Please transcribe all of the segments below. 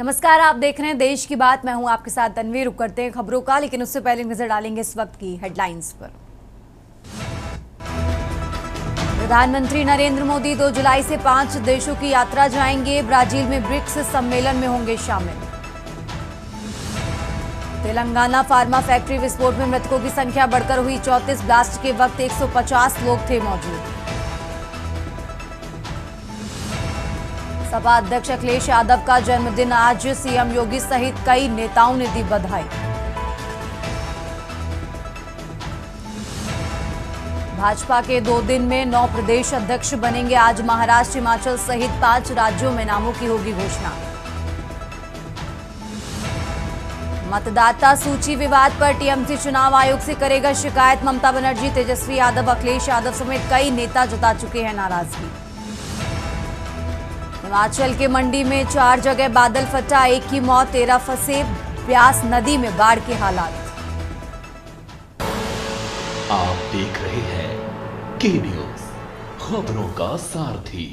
नमस्कार, आप देख रहे हैं देश की बात। मैं हूं आपके साथ तन्वी। रुक करते हैं खबरों का, लेकिन उससे पहले नजर डालेंगे इस वक्त की हेडलाइंस पर। प्रधानमंत्री नरेंद्र मोदी 2 जुलाई से 5 देशों की यात्रा जाएंगे। ब्राजील में ब्रिक्स सम्मेलन में होंगे शामिल। तेलंगाना फार्मा फैक्ट्री विस्फोट में मृतकों की संख्या बढ़कर हुई 34। ब्लास्ट के वक्त 150 लोग थे मौजूद। सपा अध्यक्ष अखिलेश यादव का जन्मदिन आज। सीएम योगी सहित कई नेताओं ने दी बधाई। भाजपा के 2 दिन में 9 प्रदेश अध्यक्ष बनेंगे। आज महाराष्ट्र, हिमाचल सहित 5 राज्यों में नामों की होगी घोषणा। मतदाता सूची विवाद पर टीएमसी चुनाव आयोग से करेगा शिकायत। ममता बनर्जी, तेजस्वी यादव, अखिलेश यादव समेत कई नेता जता चुके हैं नाराजगी। हिमाचल के मंडी में 4 जगह बादल फटा, 1 की मौत, 13 फंसे। ब्यास नदी में बाढ़ के हालात। आप देख रहे हैं के न्यूज, खबरों का सारथी।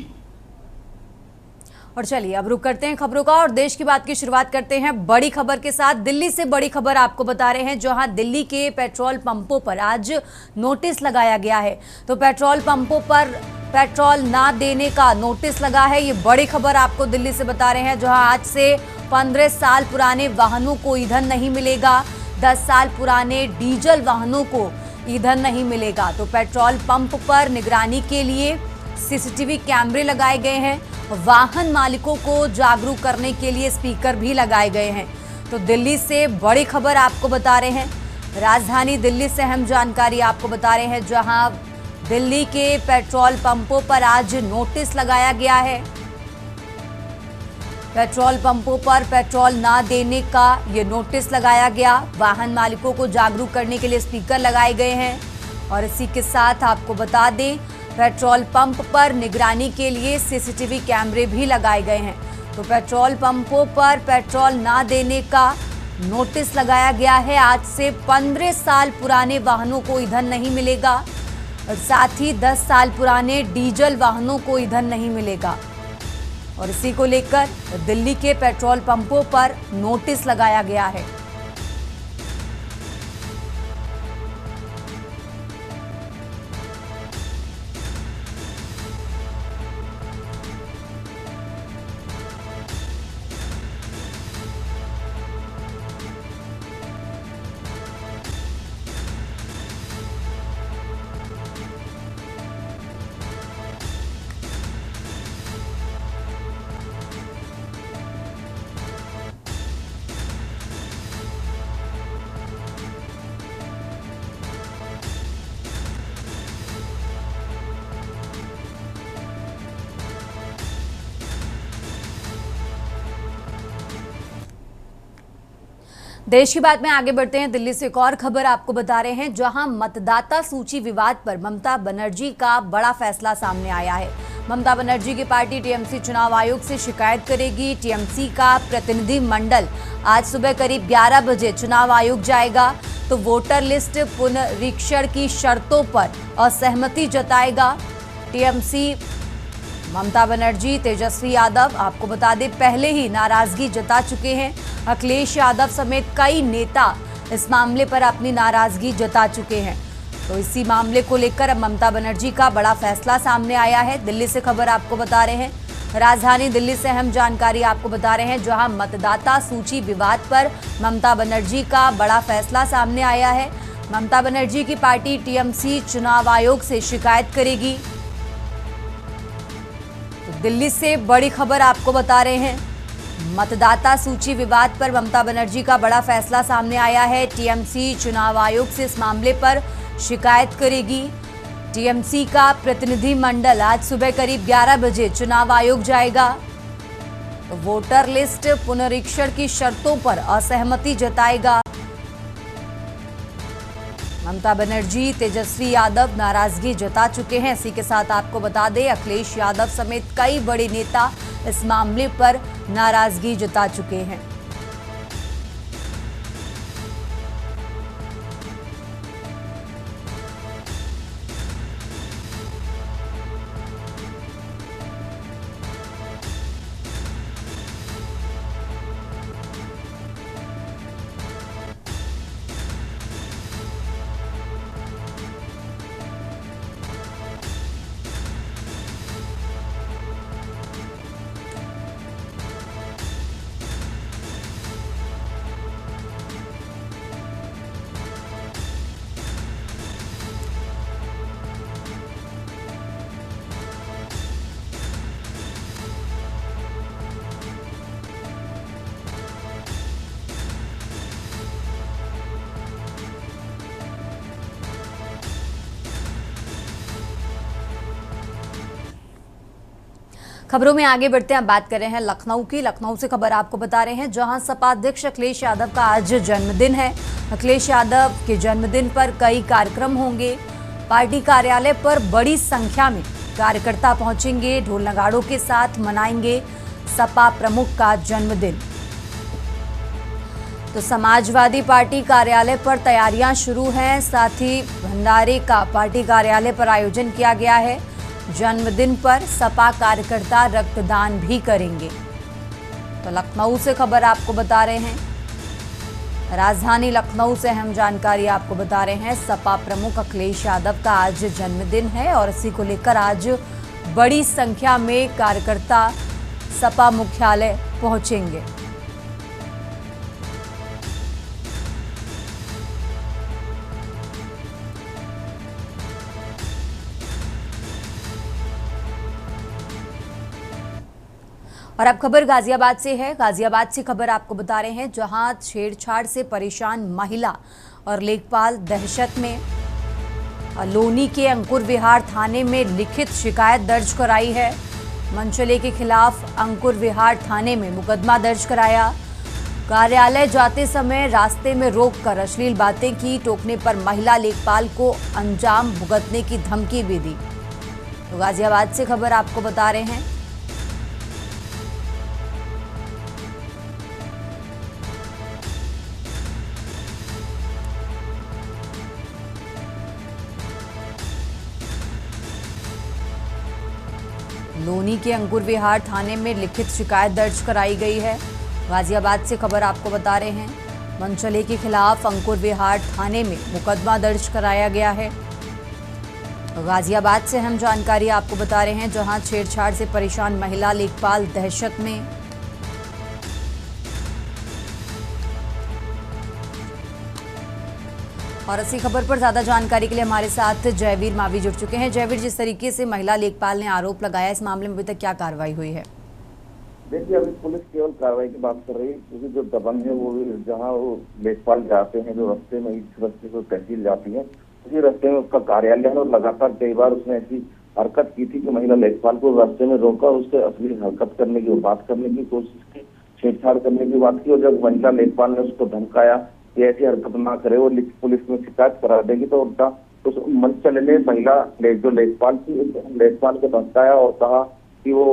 और चलिए अब रुक करते हैं खबरों का और देश की बात की शुरुआत करते हैं बड़ी खबर के साथ। दिल्ली से बड़ी खबर आपको बता रहे हैं, जहां दिल्ली के पेट्रोल पंपों पर आज नोटिस लगाया गया है। तो पेट्रोल पंपों पर पेट्रोल ना देने का नोटिस लगा है। ये बड़ी खबर आपको दिल्ली से बता रहे हैं, जहां आज से 15 साल पुराने वाहनों को ईंधन नहीं मिलेगा। 10 साल पुराने डीजल वाहनों को ईंधन नहीं मिलेगा। तो पेट्रोल पंप पर निगरानी के लिए सीसीटीवी कैमरे लगाए गए हैं। वाहन मालिकों को जागरूक करने के लिए स्पीकर भी लगाए गए हैं। तो दिल्ली से बड़ी खबर आपको बता रहे हैं। राजधानी दिल्ली से अहम जानकारी आपको बता रहे हैं, जहां दिल्ली के पेट्रोल पंपों पर आज नोटिस लगाया गया है। पेट्रोल पंपों पर पेट्रोल ना देने का ये नोटिस लगाया गया। वाहन मालिकों को जागरूक करने के लिए स्पीकर लगाए गए हैं। और इसी के साथ आपको बता दें, पेट्रोल पंप पर निगरानी के लिए सीसीटीवी कैमरे भी लगाए गए हैं। तो पेट्रोल पंपों पर पेट्रोल ना देने का नोटिस लगाया गया है। आज से 15 साल पुराने वाहनों को ईंधन नहीं मिलेगा और साथ ही 10 साल पुराने डीजल वाहनों को ईंधन नहीं मिलेगा। और इसी को लेकर दिल्ली के पेट्रोल पंपों पर नोटिस लगाया गया है। देश की बात में आगे बढ़ते हैं। दिल्ली से एक और खबर आपको बता रहे हैं, जहां मतदाता सूची विवाद पर ममता बनर्जी का बड़ा फैसला सामने आया है। ममता बनर्जी की पार्टी टीएमसी चुनाव आयोग से शिकायत करेगी। टीएमसी का प्रतिनिधि मंडल आज सुबह करीब 11 बजे चुनाव आयोग जाएगा। तो वोटर लिस्ट पुनरीक्षण की शर्तों पर असहमति जताएगा। टीएमसी ममता बनर्जी, तेजस्वी यादव आपको बता दें पहले ही नाराजगी जता चुके हैं। अखिलेश यादव समेत कई नेता इस मामले पर अपनी नाराजगी जता चुके हैं। तो इसी मामले को लेकर अब ममता बनर्जी का बड़ा फैसला सामने आया है। दिल्ली से खबर आपको बता रहे हैं। राजधानी दिल्ली से अहम जानकारी आपको बता रहे हैं, जहां मतदाता सूची विवाद पर ममता बनर्जी का बड़ा फैसला सामने आया है। ममता बनर्जी की पार्टी टीएमसी चुनाव आयोग से शिकायत करेगी। तो दिल्ली से बड़ी खबर आपको बता रहे हैं, मतदाता सूची विवाद पर ममता बनर्जी का बड़ा फैसला सामने आया है। टीएमसी चुनाव आयोग से इस मामले पर शिकायत करेगी। टीएमसी का प्रतिनिधि मंडल आज सुबह करीब 11 बजे चुनाव आयोग जाएगा। तो वोटर लिस्ट पुनरीक्षण की शर्तों पर असहमति जताएगा। ममता बनर्जी, तेजस्वी यादव नाराजगी जता चुके हैं। इसी के साथ आपको बता दें, अखिलेश यादव समेत कई बड़े नेता इस मामले पर नाराजगी जता चुके हैं। खबरों में आगे बढ़ते हैं, बात कर रहे हैं लखनऊ की। लखनऊ से खबर आपको बता रहे हैं, जहां सपा अध्यक्ष अखिलेश यादव का आज जन्मदिन है। अखिलेश यादव के जन्मदिन पर कई कार्यक्रम होंगे। पार्टी कार्यालय पर बड़ी संख्या में कार्यकर्ता पहुंचेंगे, ढोल नगाड़ों के साथ मनाएंगे सपा प्रमुख का जन्मदिन। तो समाजवादी पार्टी कार्यालय पर तैयारियां शुरू हैं, साथ ही भंडारे का पार्टी कार्यालय पर आयोजन किया गया है। जन्मदिन पर सपा कार्यकर्ता रक्तदान भी करेंगे। तो लखनऊ से खबर आपको बता रहे हैं, राजधानी लखनऊ से अहम जानकारी आपको बता रहे हैं। सपा प्रमुख अखिलेश यादव का आज जन्मदिन है और इसी को लेकर आज बड़ी संख्या में कार्यकर्ता सपा मुख्यालय पहुंचेंगे। और अब खबर गाजियाबाद से है। गाजियाबाद से खबर आपको बता रहे हैं, जहां छेड़छाड़ से परेशान महिला और लेखपाल दहशत में। लोनी के अंकुर विहार थाने में लिखित शिकायत दर्ज कराई है। मनचले के खिलाफ अंकुर विहार थाने में मुकदमा दर्ज कराया। कार्यालय जाते समय रास्ते में रोककर अश्लील बातें की, टोकने पर महिला लेखपाल को अंजाम भुगतने की धमकी भी दी। तो गाजियाबाद से खबर आपको बता रहे हैं। लोनी के अंकुर विहार थाने में लिखित शिकायत दर्ज कराई गई है। गाजियाबाद से खबर आपको बता रहे हैं, मनचले के खिलाफ अंकुर विहार थाने में मुकदमा दर्ज कराया गया है। गाजियाबाद से हम जानकारी आपको बता रहे हैं, जहां छेड़छाड़ से परेशान महिला लेखपाल दहशत में। और इसी खबर पर ज्यादा जानकारी के लिए हमारे साथ जयवीर मावी जुड़ चुके हैं। जयवीर, जिस तरीके से महिला लेखपाल ने आरोप लगाया, इस मामले में अभी तक क्या कार्रवाई हुई है? देखिए, अभी पुलिस केवल कार्रवाई की बात कर रही है, क्योंकि जो दबंग है वो जहाँ वो लेखपाल जाते हैं, जो रास्ते में इस रास्ते से तहसील जाती है, उसी रास्ते में उसका कार्यालय है। और लगातार कई बार उसने ऐसी हरकत की थी कि महिला लेखपाल को रास्ते में रोका, उससे अश्लील हरकत करने की, बात करने की कोशिश की, छेड़छाड़ करने की बात की। और जब महिला लेखपाल ने उसको धमकाया कि ऐसी हरकत ना करे, वो पुलिस में शिकायत करा देगी, तो उल्टा उस मनचले ने महिला जो लेखपाल को धमकाया और कहा कि वो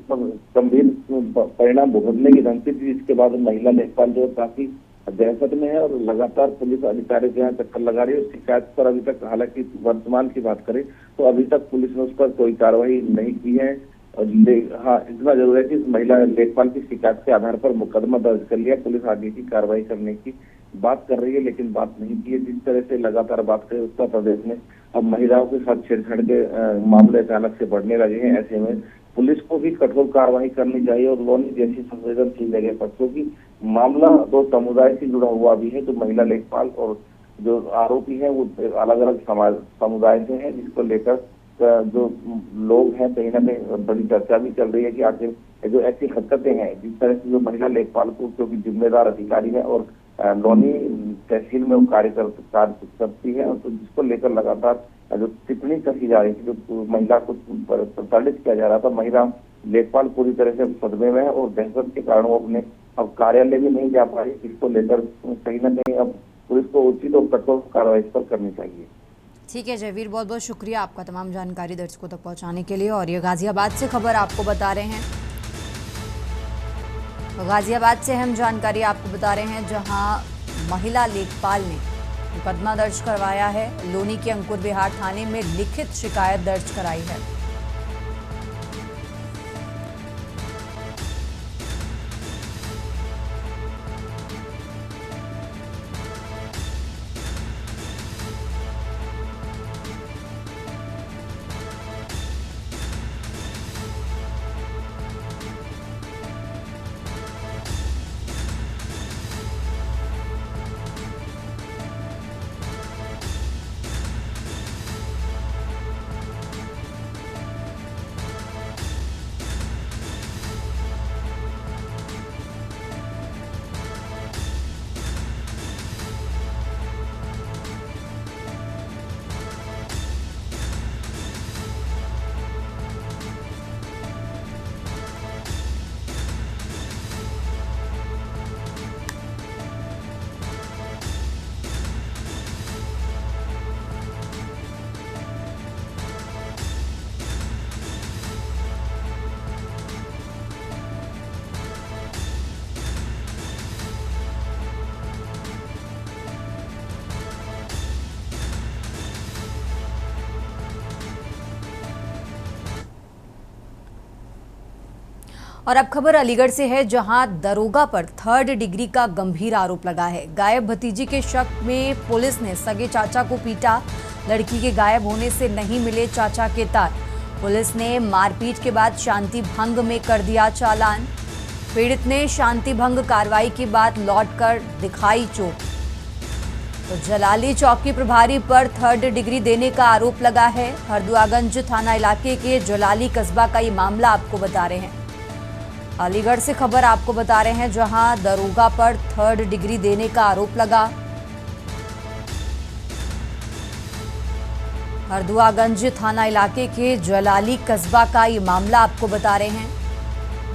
गंभीर परिणाम भुगतने की धमकी दी। इसके बाद महिला लेखपाल जो काफी दहशत में है और लगातार पुलिस अधिकारी के यहाँ चक्कर लगा रही है। शिकायत पर अभी तक, हालांकि वर्तमान की बात करें तो अभी तक पुलिस ने उस पर कोई कार्रवाई नहीं की है। हाँ, इतना जरूर है कि महिला लेखपाल की शिकायत के आधार पर मुकदमा दर्ज कर लिया। पुलिस आगे की कार्रवाई करने की बात कर रही है, लेकिन बात नहीं की है। जिस तरह से लगातार बात करें, उत्तर प्रदेश में अब महिलाओं के साथ छेड़छाड़ के मामले अचानक से बढ़ने लगे हैं। ऐसे में पुलिस को भी कठोर कार्रवाई करनी चाहिए और लोनी जैसी संवेदनशील जगह पर, क्योंकि मामला दो समुदाय से जुड़ा हुआ भी है। जो महिला लेखपाल और जो आरोपी है वो अलग अलग समुदाय से है, जिसको लेकर जो लोग हैं, कहीं ना कहीं बड़ी चर्चा भी चल रही है कि आखिर जो ऐसी हरकतें हैं, जिस तरह से जो महिला लेखपाल को, क्योंकि जिम्मेदार अधिकारी है और लोनी तहसील में वो कार्य करती है, तो जिसको लेकर लगातार जो टिप्पणी कही जा रही थी, जो महिला को प्रताड़ित किया जा रहा था, महिला लेखपाल पूरी तरह से सदमे में है और दहशत के कारण वो अपने अब कार्यालय भी नहीं जा पा रही। इसको लेकर कहीं ना कहीं अब पुलिस को उचित और कठोर कार्रवाई पर करनी चाहिए। ठीक है जयवीर, बहुत बहुत शुक्रिया आपका तमाम जानकारी दर्शकों तक पहुंचाने के लिए। और ये गाजियाबाद से खबर आपको बता रहे हैं, तो गाजियाबाद से हम जानकारी आपको बता रहे हैं, जहां महिला लेखपाल ने मुकदमा दर्ज करवाया है। लोनी के अंकुर विहार थाने में लिखित शिकायत दर्ज कराई है। और अब खबर अलीगढ़ से है, जहां दरोगा पर 3rd डिग्री का गंभीर आरोप लगा है। गायब भतीजी के शक में पुलिस ने सगे चाचा को पीटा। लड़की के गायब होने से नहीं मिले चाचा के तार। पुलिस ने मारपीट के बाद शांति भंग में कर दिया चालान। पीड़ित ने शांति भंग कार्रवाई के बाद लौटकर दिखाई चोट। तो जलाली चौकी प्रभारी पर 3rd डिग्री देने का आरोप लगा है। हरदुआगंज थाना इलाके के जलाली कस्बा का ये मामला आपको बता रहे हैं। अलीगढ़ से खबर आपको बता रहे हैं, जहां दरोगा पर 3rd डिग्री देने का आरोप लगा। हरदुआगंज थाना इलाके के जलाली कस्बा का ये मामला आपको बता रहे हैं,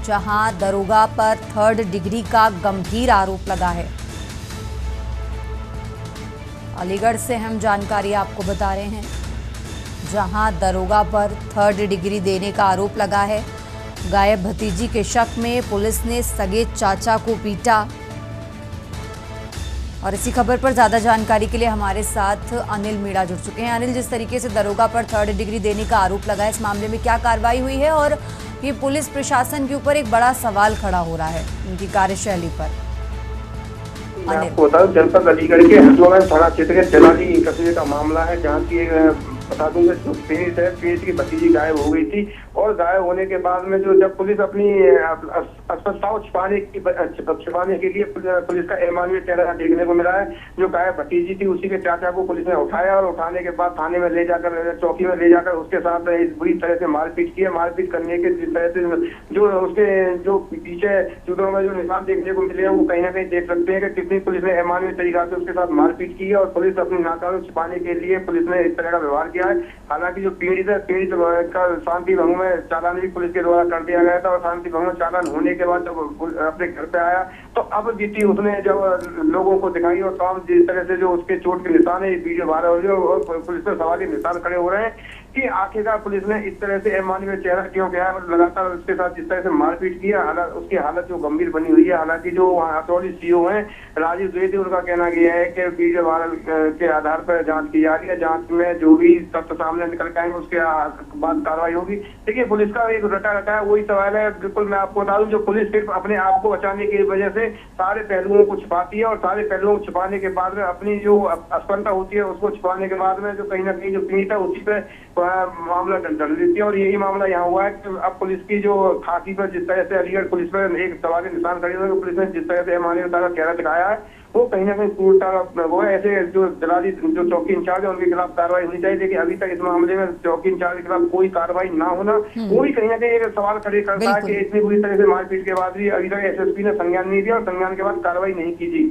जहां दरोगा पर 3rd डिग्री का गंभीर आरोप लगा है। अलीगढ़ से हम जानकारी आपको बता रहे हैं, जहां दरोगा पर 3rd डिग्री देने का आरोप लगा है। गायब भतीजी के शक में पुलिस ने सगे चाचा को पीटा। और इसी खबर पर ज्यादा जानकारी के लिए हमारे साथ अनिल मीणा जुड़ चुके हैं। अनिल, जिस तरीके से दरोगा पर 3rd डिग्री देने का आरोप लगा है, इस मामले में क्या कार्रवाई हुई है और ये पुलिस प्रशासन के ऊपर एक बड़ा सवाल खड़ा हो रहा है उनकी कार्यशैली पर। मैं आपको बता दूं, जनपद अलीगढ़ के हरदुआगंज थाना क्षेत्र के जलाली कस्बे का मामला है, जहाँ की बता दूंगा जो पीड़ित है, पीड़ित की भतीजी गायब हो गई थी। और गायब होने के बाद में जो जब पुलिस अपनी अस्पताल छिपाने के लिए पुलिस का अमानवीय चेहरा देखने को मिला है। जो गायब भतीजी थी उसी के चाचा को पुलिस ने उठाया और उठाने के बाद थाने में ले जाकर, चौकी में ले जाकर उसके साथ बुरी तरह से मारपीट किया। मारपीट करने के जिस तरह से जो उसके जो पीछे जूतों में जो निशान देखने को मिले हैं, वो कहीं ना कहीं देख सकते हैं कि कितनी पुलिस ने अमानवीय तरीका से उसके साथ मारपीट की है। और पुलिस अपनी नाकामी छिपाने के लिए पुलिस ने इस तरह का व्यवहार किया है। हालांकि जो पीड़ित है, पीड़ित का शांति भंग में चालान भी पुलिस के द्वारा कर दिया गया था। और शांति भंग में चालान होने के बाद जब अपने घर पे आया तो अब बीती उसने जब लोगों को दिखाई और काम जिस तरह से जो उसके चोट के निशान है, वीडियो वायरल हो रही है और पुलिस पर सवाल निशान खड़े हो रहे हैं कि आखिरकार पुलिस ने इस तरह से अमानवीय चेहरा क्यों किया और लगातार उसके साथ जिस तरह से मारपीट किया। उसकी हालत जो गंभीर बनी हुई है। हालांकि जो हथौड़ी सीओ हैं राजीव द्विवेदी, उनका कहना यह है कि वीडियो वायरल के आधार पर जांच की जा रही है। जांच में जो भी तथ्य सामने निकल के आएंगे उसके बाद कार्रवाई होगी। देखिए, पुलिस का एक रटा है, वही सवाल है। बिल्कुल मैं आपको बता दूं, जो पुलिस सिर्फ अपने आप को बचाने की वजह से सारे पहलुओं को छिपाती है और सारे पहलुओं को छिपाने के बाद में अपनी जो असफलता होती है उसको छिपाने के बाद में जो कहीं ना कहीं जो पीड़ित है उसी पे मामला डल लेती है। और यही मामला यहाँ हुआ है कि अब पुलिस की जो खाकी पर जिस तरह से अलीगढ़ पुलिस पर एक सवाल निशान खड़े हुए, पुलिस ने जिस तरह से मानवीयता का चेहरा दिखाया है, वो कहीं ना कहीं पूर्णता वो है। ऐसे जो जलाली जो चौकी इंचार्ज है उनके खिलाफ कार्रवाई होनी चाहिए। लेकिन अभी तक इस मामले में चौकी इंचार्ज के खिलाफ कोई कार्रवाई ना होना, वो भी कहीं ना कहीं एक सवाल खड़े करता है कि इतनी बुरी तरह से मारपीट के बाद भी अभी तक एसएसपी ने संज्ञान नहीं दिया और संज्ञान के बाद कार्रवाई नहीं की। जी,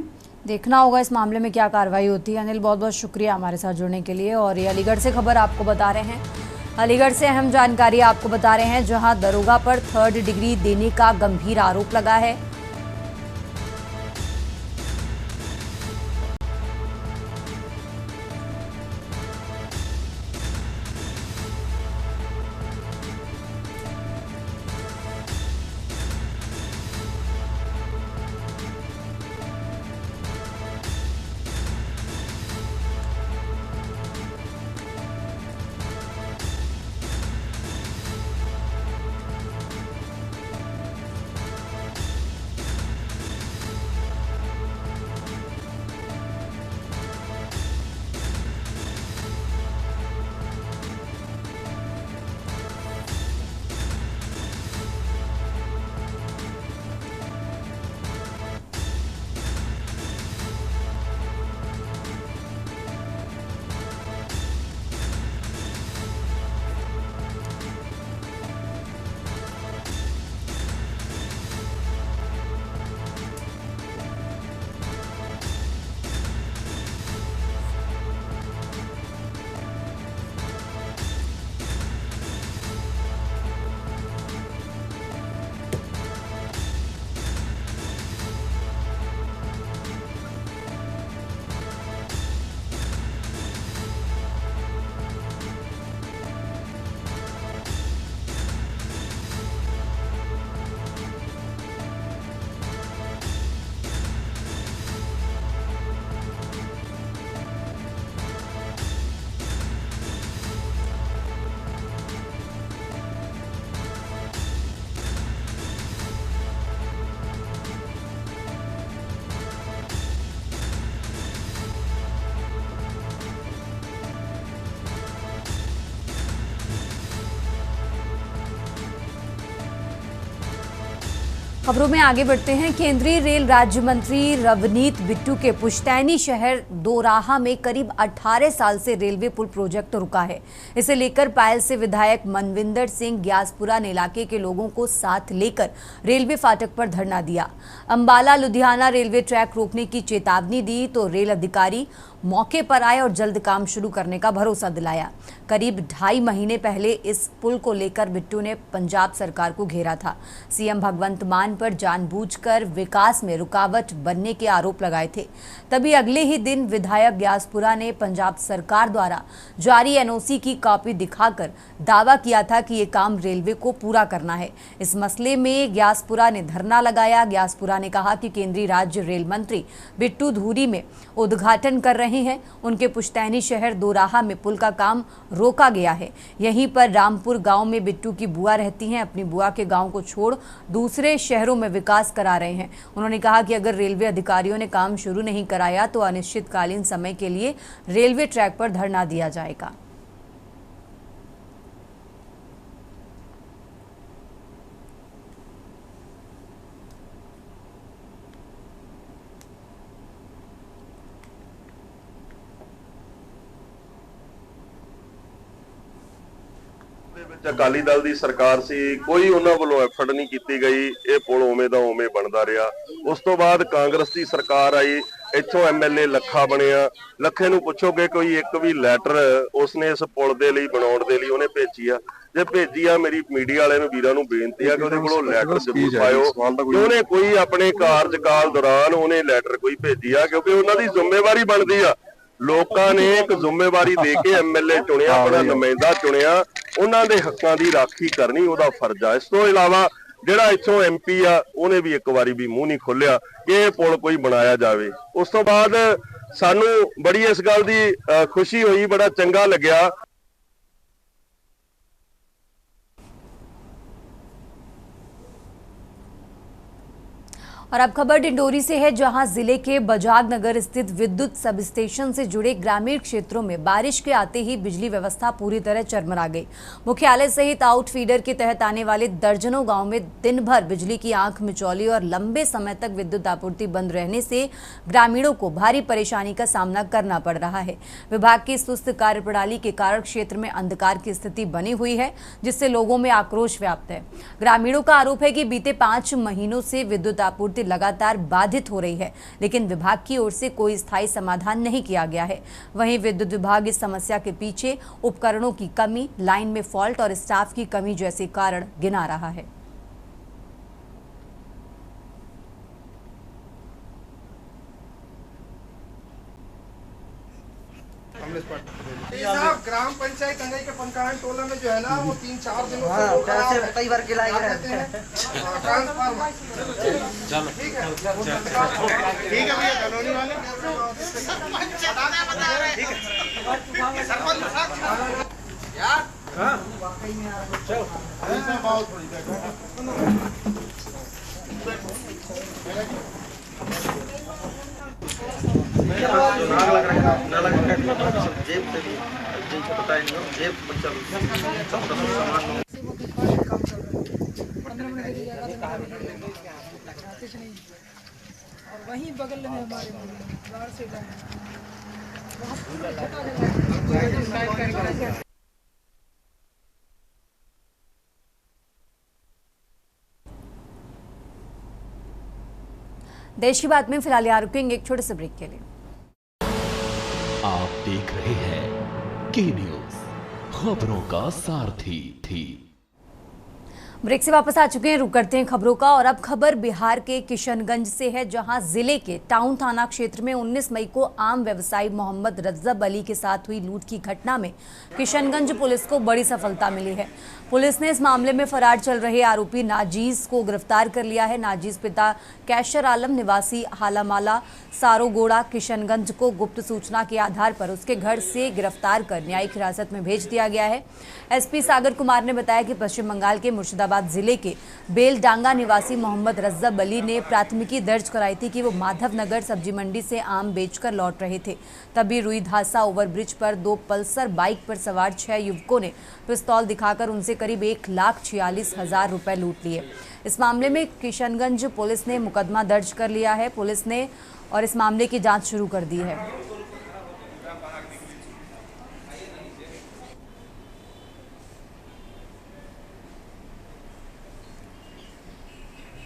देखना होगा इस मामले में क्या कार्रवाई होती है। अनिल, बहुत बहुत शुक्रिया हमारे साथ जुड़ने के लिए। और ये अलीगढ़ से खबर आपको बता रहे हैं, अलीगढ़ से अहम जानकारी आपको बता रहे हैं, जहां दरोगा पर 3rd डिग्री देने का गंभीर आरोप लगा है। खबरों में आगे बढ़ते हैं। केंद्रीय रेल राज्य मंत्री रवनीत बिट्टू के पुश्तैनी शहर दोराहा में करीब 18 साल से रेलवे पुल प्रोजेक्ट रुका है। इसे लेकर पायल से विधायक मनविंदर सिंह ग्यासपुरा ने इलाके के लोगों को साथ लेकर रेलवे फाटक पर धरना दिया। अंबाला लुधियाना रेलवे ट्रैक रोकने की चेतावनी दी तो रेल अधिकारी मौके पर आए और जल्द काम शुरू करने का भरोसा दिलाया। करीब 2.5 महीने पहले इस पुल को लेकर बिट्टू ने पंजाब सरकार को घेरा था। सीएम भगवंत मान पर जानबूझकर विकास में रुकावट बनने के आरोप लगाए थे। तभी अगले ही दिन विधायक ग्यासपुरा ने पंजाब सरकार द्वारा जारी एनओसी की कॉपी दिखाकर दावा किया था कि ये काम रेलवे को पूरा करना है। इस मसले में ग्यासपुरा ने धरना लगाया। ग्यासपुरा ने कहा कि केंद्रीय राज्य रेल मंत्री बिट्टू धूरी में उद्घाटन कर रहे हैं। उनके पुश्तैनी शहर दोराहा में पुल का काम रोका गया है। यहीं पर रामपुर गांव में बिट्टू की बुआ रहती हैं। अपनी बुआ के गांव को छोड़ दूसरे शहरों में विकास करा रहे हैं। उन्होंने कहा कि अगर रेलवे अधिकारियों ने काम शुरू नहीं कराया तो अनिश्चितकालीन समय के लिए रेलवे ट्रैक पर धरना दिया जाएगा। अकाली दल की सरकार सी, कोई उन्होंने वालों एफर्ट नहीं की गई। ये पुल उवें दा उवें बनता रहा। उस तो बाद कांग्रेस की सरकार आई, इत्थों एमएलए लखा बनिया। लखे नूं पुछोगे कोई एक भी लैटर उसने इस पुल दे लई बनाउण दे लई उहने भेजी आ? जे भेजी आ, मेरी मीडिया वाले नूं वीरां नूं बेनती आ कि उहदे कोलों लैटर जरूर पायो कि उहने कोई अपने कार्यकाल दौरान उहने लैटर कोई भेजी आ, क्योंकि उहनां दी जिम्मेवारी बनदी आ। लोगों ने एक जिम्मेवारी दे के एमएलए चुनिया, अपना नुमाइंदा चुनिया, उन्हां दे हक्कां दी राखी करनी उहदा फर्ज आ। इस तो इलावा जिहड़ा इत्थों एमपी आ उहने भी एक बारी भी मूंह नहीं खोलिया कि यह पुल कोई बनाया जावे। उस तो बाद सानू बड़ी इस गल दी खुशी हुई, बड़ा चंगा लग्या। और अब खबर डिंडोरी से है, जहां जिले के बजाग नगर स्थित विद्युत सब स्टेशन से जुड़े ग्रामीण क्षेत्रों में बारिश के आते ही बिजली व्यवस्था पूरी तरह चरमरा गई। मुख्यालय सहित आउटफीडर के तहत आने वाले दर्जनों गांव में दिन भर बिजली की आंख मिचौली और लंबे समय तक विद्युत आपूर्ति बंद रहने से ग्रामीणों को भारी परेशानी का सामना करना पड़ रहा है। विभाग की सुस्त कार्यप्रणाली के कारण क्षेत्र में अंधकार की स्थिति बनी हुई है, जिससे लोगों में आक्रोश व्याप्त है। ग्रामीणों का आरोप है कि बीते 5 महीनों से विद्युत आपूर्ति लगातार बाधित हो रही है, लेकिन विभाग की ओर से कोई स्थायी समाधान नहीं किया गया है। वहीं विद्युत विभाग इस समस्या के पीछे उपकरणों की कमी, लाइन में फॉल्ट और स्टाफ की कमी जैसे कारण गिना रहा है। ग्राम पंचायत अंगई के पंकायन टोला में जो है ना वो 3-4 दिनों से कई बार के लाए रहते हैं ट्रांसफार्मर। चलो ठीक है भैया, कानूनी वाले ठीक है सरपंच यार हां वाकई में यार चलो ऐसा बहुत थोड़ी जेब से भी पता नहीं हो, जेब बच्चा सामान 15 मिनट की जगह और वहीं बगल में हमारे बाहर से देश की बात में फिलहाल यहाँ रुकेंगे एक छोटे से ब्रेक के लिए। आप देख रहे हैं के न्यूज, खबरों का सारथी थी। ब्रेक से वापस आ चुके हैं, रुक करते हैं खबरों का। और अब खबर बिहार के किशनगंज से है, जहां जिले के टाउन थाना क्षेत्र में 19 मई को आम व्यवसायी मोहम्मद रज्जब अली के साथ हुई लूट की घटना में किशनगंज पुलिस को बड़ी सफलता मिली है। पुलिस ने इस मामले में फरार चल रहे आरोपी नाजीज को गिरफ्तार कर लिया है। नाजीज पिता कैशर आलम निवासी हालामाला सारोगोड़ा किशनगंज को गुप्त सूचना के आधार पर उसके घर से गिरफ्तार कर न्यायिक हिरासत में भेज दिया गया है। एसपी सागर कुमार ने बताया कि पश्चिम बंगाल के मुर्शिदाबाद मुर्शिदाबाद जिले के बेलडांगा निवासी मोहम्मद रज्जब अली ने प्राथमिकी दर्ज कराई थी कि वो माधवनगर सब्जी मंडी से आम बेचकर लौट रहे थे। तभी रुईधासा ओवरब्रिज पर 2 पल्सर बाइक पर सवार 6 युवकों ने पिस्तौल दिखाकर उनसे करीब 1,46,000 रुपए लूट लिए। इस मामले में किशनगंज पुलिस ने मुकदमा दर्ज कर लिया है। पुलिस ने और इस मामले की जांच शुरू कर दी है।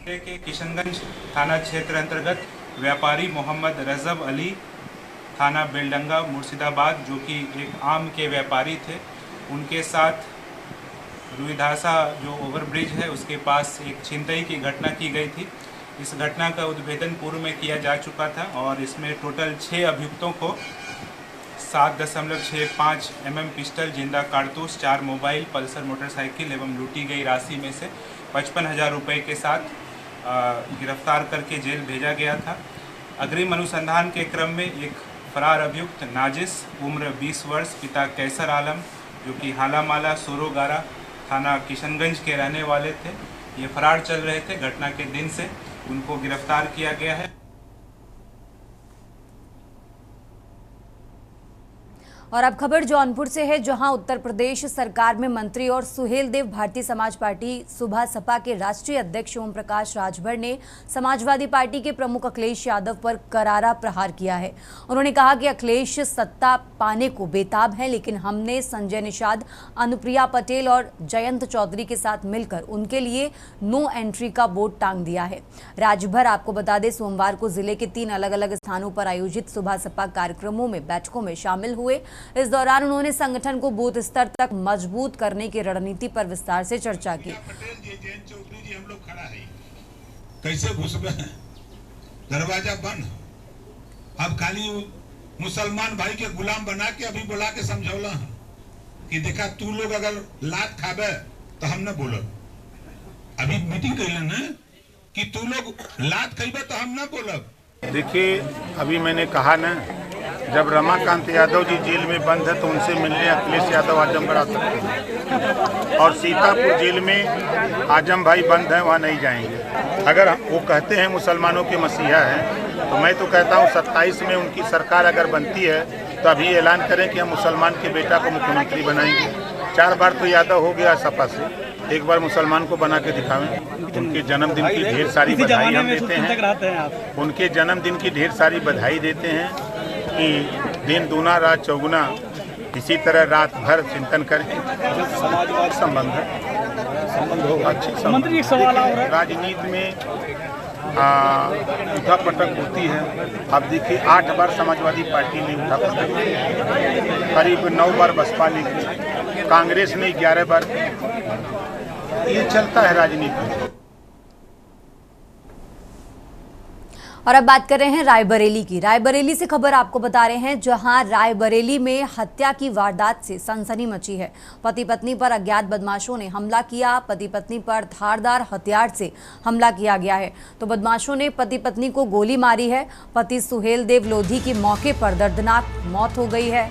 के किशनगंज थाना क्षेत्र अंतर्गत व्यापारी मोहम्मद रज्जब अली थाना बेलडंगा मुर्शिदाबाद, जो कि एक आम के व्यापारी थे, उनके साथ रुईधासा जो ओवरब्रिज है उसके पास एक छिनतई की घटना की गई थी। इस घटना का उद्भेदन पूर्व में किया जा चुका था और इसमें टोटल 6 अभियुक्तों को 7.65 mm पिस्टल, जिंदा कारतूस, 4 मोबाइल, पल्सर मोटरसाइकिल एवं लूटी गई राशि में से 55,000 रुपये के साथ गिरफ्तार करके जेल भेजा गया था। अग्रिम अनुसंधान के क्रम में एक फरार अभियुक्त नाजिस, उम्र 20 वर्ष, पिता कैसर आलम, जो कि हालामाला सोरोगारा थाना किशनगंज के रहने वाले थे, ये फरार चल रहे थे। घटना के दिन से उनको गिरफ्तार किया गया है। और अब खबर जौनपुर से है, जहां उत्तर प्रदेश सरकार में मंत्री और सुहेलदेव भारतीय समाज पार्टी सुबह सपा के राष्ट्रीय अध्यक्ष ओम प्रकाश राजभर ने समाजवादी पार्टी के प्रमुख अखिलेश यादव पर करारा प्रहार किया है। उन्होंने कहा कि अखिलेश सत्ता पाने को बेताब है, लेकिन हमने संजय निषाद, अनुप्रिया पटेल और जयंत चौधरी के साथ मिलकर उनके लिए नो एंट्री का बोर्ड टांग दिया है। राजभर आपको बता दें, सोमवार को जिले के 3 अलग अलग स्थानों पर आयोजित सुबह सपा कार्यक्रमों में बैठकों में शामिल हुए। इस दौरान उन्होंने संगठन को बूथ स्तर तक मजबूत करने की रणनीति पर विस्तार से चर्चा की। पटेल जी, जयंत चौधरी जी, हम लोग खड़ा है, कैसे घुस गए, दरवाजा बंद। अब खाली मुसलमान भाई के गुलाम बना के अभी बुला के समझौला कि देखा तू लोग अगर लात खाबे तो हम न बोलो। अभी मीटिंग कर लेना कि तू लोग लात खाबे तो हम न बोलो। देखिए, अभी मैंने कहा ना, जब रमाकांत यादव जी जेल में बंद है तो उनसे मिलने अखिलेश यादव आजमगढ़ आ सकते हैं, और सीतापुर जेल में आजम भाई बंद है, वहाँ नहीं जाएंगे। अगर वो कहते हैं मुसलमानों के मसीहा हैं, तो मैं तो कहता हूँ 27 में उनकी सरकार अगर बनती है तो अभी ऐलान करें कि हम मुसलमान के बेटा को मुख्यमंत्री बनाएंगे। 4 बार तो यादव हो गया सपा से, एक बार मुसलमान को बना के दिखावें। उनके जन्मदिन की ढेर सारी बधाई हम देते हैं, उनके जन्मदिन की ढेर सारी बधाई देते हैं कि दिन दूना रात चौगुना, इसी तरह रात भर चिंतन करें। समाजवाद संबंध होगा, अच्छी संबंध। राजनीति में उठा पटक होती है। अब देखिए, 8 बार समाजवादी पार्टी ने उठा पटक, करीब 9 बार बसपा ने, कांग्रेस ने 11 बार। ये चलता है राजनीति में। और अब बात कर रहे हैं रायबरेली की। रायबरेली से खबर आपको बता रहे हैं, जहां रायबरेली में हत्या की वारदात से सनसनी मची है। पति पत्नी पर अज्ञात बदमाशों ने हमला किया। पति पत्नी पर धारदार हथियार से हमला किया गया है, तो बदमाशों ने पति पत्नी को गोली मारी है। पति सुहेलदेव लोधी की मौके पर दर्दनाक मौत हो गई है।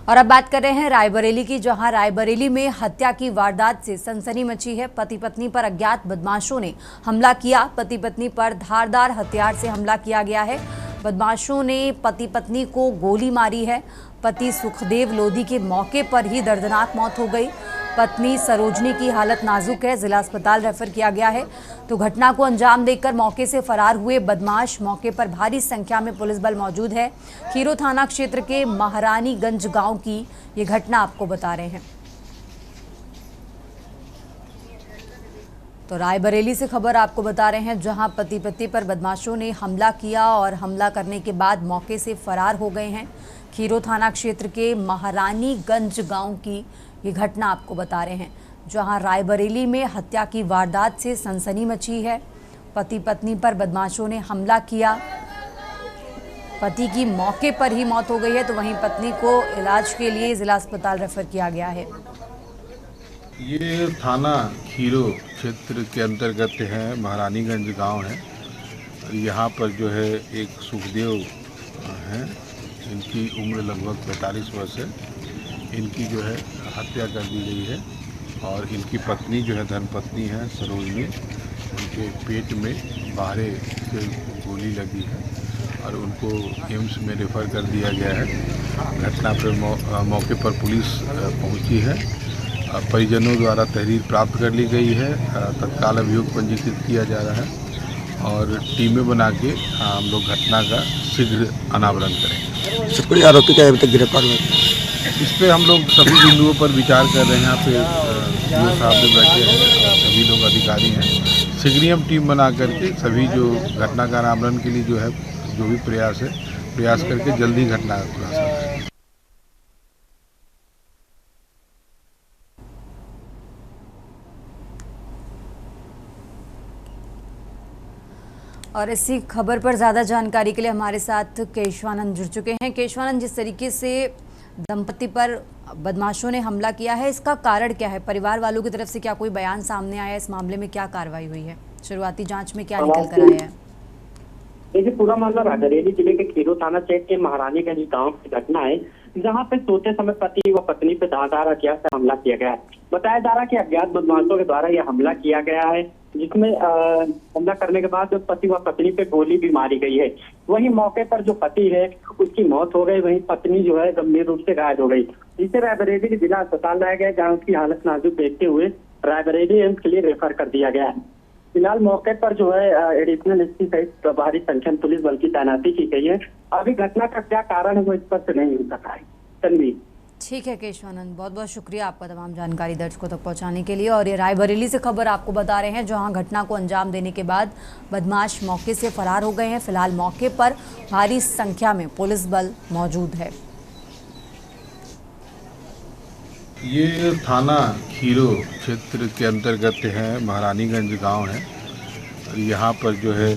और अब बात कर रहे हैं रायबरेली की, जहां रायबरेली में हत्या की वारदात से सनसनी मची है। पति पत्नी पर अज्ञात बदमाशों ने हमला किया। पति पत्नी पर धारदार हथियार से हमला किया गया है। बदमाशों ने पति पत्नी को गोली मारी है। पति सुखदेव लोधी के मौके पर ही दर्दनाक मौत हो गई। पत्नी सरोजनी की हालत नाजुक है, जिला अस्पताल रेफर किया गया है। तो घटना को अंजाम देकर मौके से फरार हुए बदमाश, मौके पर भारी संख्या में पुलिस बल मौजूद है। खीरो थाना क्षेत्र के महारानीगंज गांव की ये घटना आपको बता रहे हैं। तो रायबरेली से खबर आपको बता रहे हैं, जहां पति पत्नी पर बदमाशों ने हमला किया और हमला करने के बाद मौके से फरार हो गए हैं। खीरो थाना क्षेत्र के महारानीगंज गांव की ये घटना आपको बता रहे हैं, जहां रायबरेली में हत्या की वारदात से सनसनी मची है। पति पत्नी पर बदमाशों ने हमला किया, पति की मौके पर ही मौत हो गई है, तो वहीं पत्नी को इलाज के लिए जिला अस्पताल रेफर किया गया है। ये थाना खीरो क्षेत्र के अंतर्गत है, महारानीगंज गांव है। यहाँ पर जो है एक सुखदेव हैं, इनकी उम्र लगभग 45 वर्ष है। इनकी जो है हत्या कर दी गई है और इनकी पत्नी जो है धर्मपत्नी है सरोजनी, उनके पेट में बाहरे से गोली लगी है और उनको एम्स में रेफ़र कर दिया गया है। घटना पर मौके पर पुलिस पहुंची है। परिजनों द्वारा तहरीर प्राप्त कर ली गई है। तत्काल अभियोग पंजीकृत किया जा रहा है और टीमें बना के हम लोग घटना का शीघ्र अनावरण करेंगे। कोई आरोपी का अभी तक गिरफ्तार हुआ? इस पर हम लोग सभी बिंदुओं पर विचार कर रहे हैं। यहाँ पे डीओ साहब भी बैठे हैं, सभी लोग अधिकारी हैं। शीघ्र ही हम टीम बना करके सभी जो घटना का अनावरण के लिए जो है जो भी प्रयास करके जल्दी घटना का खुलासा करें। और इसी खबर पर ज़्यादा जानकारी के लिए हमारे साथ केशवानंद जुड़ चुके हैं। केशवानंद, जिस तरीके से दंपति पर बदमाशों ने हमला किया है, इसका कारण क्या है? परिवार वालों की तरफ से क्या कोई बयान सामने आया है? इस मामले में क्या कार्रवाई हुई है? शुरुआती जांच में क्या निकल कर आया है? देखिए, पूरा मामला रायबरेली जिले के खीरो थाना क्षेत्र के महारानीगंज गांव की घटना है, जहां पे सोते समय पति व पत्नी पे धारदार हथियार से हमला किया गया है। बताया जा रहा है कि अज्ञात बदमाशों के द्वारा यह हमला किया गया है, जिसमें हमला करने के बाद पति व पत्नी पे गोली भी मारी गई है। वहीं मौके पर जो पति है उसकी मौत हो गई, वहीं पत्नी जो है गंभीर रूप से घायल हो गई। जिसे रायबरेली के जिला अस्पताल लाया गया, जहाँ उसकी हालत नाजुक देखते हुए रायबरेली एम्स के लिए रेफर कर दिया गया है। फिलहाल मौके पर जो है एडिशनल एसपी सहित प्रभारी संख्या पुलिस बल की तैनाती की गई है। अभी घटना का क्या कारण है वो स्पष्ट नहीं हो सका है। तनवीर, ठीक है केशवानंद, बहुत बहुत शुक्रिया आपका तमाम जानकारी दर्शकों तक पहुंचाने के लिए। और ये रायबरेली से खबर आपको बता रहे हैं, जहां घटना को अंजाम देने के बाद बदमाश मौके से फरार हो गए हैं। फिलहाल मौके पर भारी संख्या में पुलिस बल मौजूद है। ये थाना खीरो क्षेत्र के अंतर्गत है, महारानीगंज गांव है। यहाँ पर जो है